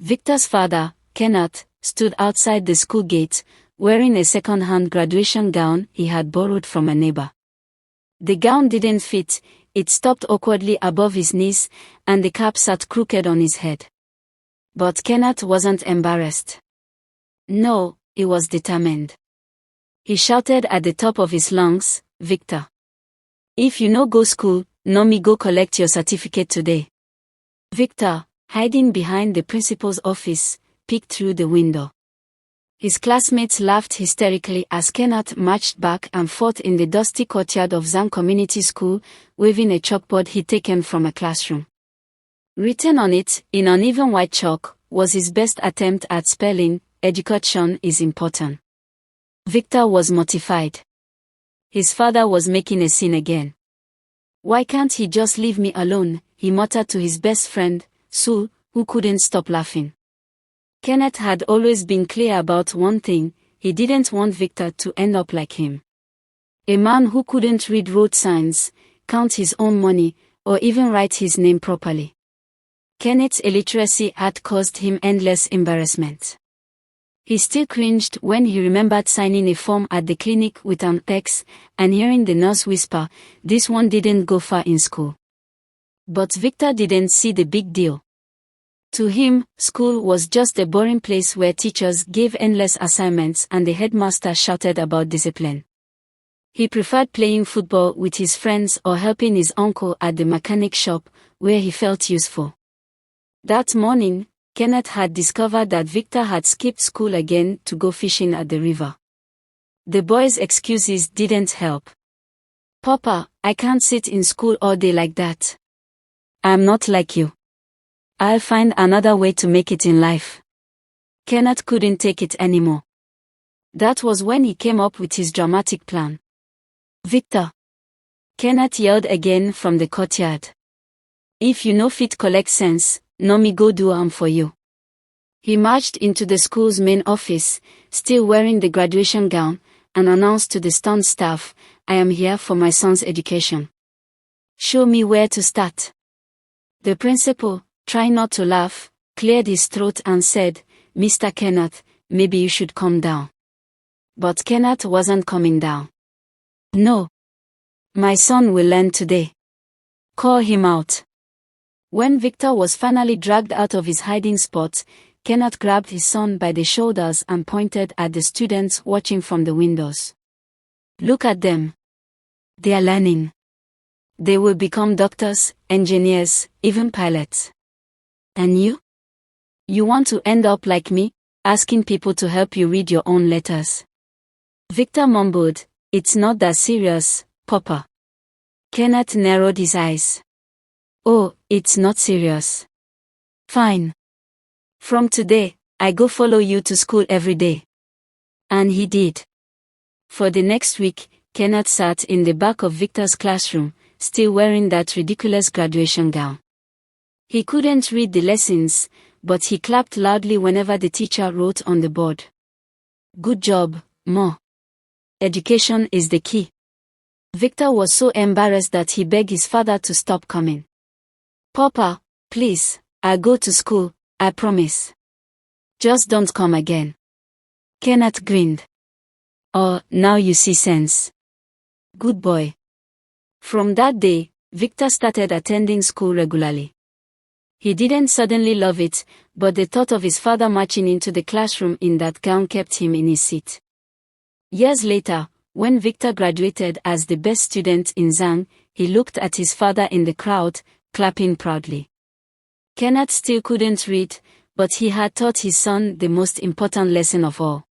Victor's father, Kenneth, stood outside the school gate, wearing a second-hand graduation gown he had borrowed from a neighbor. The gown didn't fit, it stopped awkwardly above his knees, and the cap sat crooked on his head. But Kenneth wasn't embarrassed. No, he was determined. He shouted at the top of his lungs, "Victor! If you no go school, no me go collect your certificate today." Victor, hiding behind the principal's office, peeked through the window. His classmates laughed hysterically as Kenneth marched back and forth in the dusty courtyard of Zange Community School, waving a chalkboard he'd taken from a classroom. Written on it, in uneven white chalk, was his best attempt at spelling, "Edukatshun is important." Victor was mortified. His father was making a scene again. "Why can't he just leave me alone?" he muttered to his best friend, Sue, who couldn't stop laughing. Kenneth had always been clear about one thing: he didn't want Victor to end up like him. A man who couldn't read road signs, count his own money, or even write his name properly. Kenneth's illiteracy had caused him endless embarrassment. He still cringed when he remembered signing a form at the clinic with antics and hearing the nurse whisper, "This one didn't go far in school." But Victor didn't see the big deal. To him, school was just a boring place where teachers gave endless assignments and the headmaster shouted about discipline. He preferred playing football with his friends or helping his uncle at the mechanic shop, where he felt useful. That morning, Kenneth had discovered that Victor had skipped school again to go fishing at the river. The boy's excuses didn't help. "Papa, I can't sit in school all day like that. I'm not like you. I'll find another way to make it in life." Kenneth couldn't take it anymore. That was when he came up with his dramatic plan. "Victor!" Kenneth yelled again from the courtyard. "If you no fit collect sense, no me go do am for you." He marched into the school's main office, still wearing the graduation gown, and announced to the stunned staff, "I am here for my son's education. Show me where to start." The principal, trying not to laugh, cleared his throat and said, "Mr. Kenneth, maybe you should calm down." But Kenneth wasn't coming down. "No. My son will learn today. Call him out." When Victor was finally dragged out of his hiding spot, Kenneth grabbed his son by the shoulders and pointed at the students watching from the windows. "Look at them. They are learning. They will become doctors, engineers, even pilots. And you? You want to end up like me, asking people to help you read your own letters?" Victor mumbled, "It's not that serious, Papa." Kenneth narrowed his eyes. "Oh, it's not serious. Fine. From today, I go follow you to school every day." And he did. For the next week, Kenneth sat in the back of Victor's classroom, still wearing that ridiculous graduation gown. He couldn't read the lessons, but he clapped loudly whenever the teacher wrote on the board, "Good job, Ma. Education is the key." Victor was so embarrassed that he begged his father to stop coming. "Papa, please, I'll go to school, I promise. Just don't come again." Kenneth grinned. "Oh, now you see sense. Good boy." From that day, Victor started attending school regularly. He didn't suddenly love it, but the thought of his father marching into the classroom in that gown kept him in his seat. Years later, when Victor graduated as the best student in Zange, he looked at his father in the crowd, clapping proudly. Kenneth still couldn't read, but he had taught his son the most important lesson of all.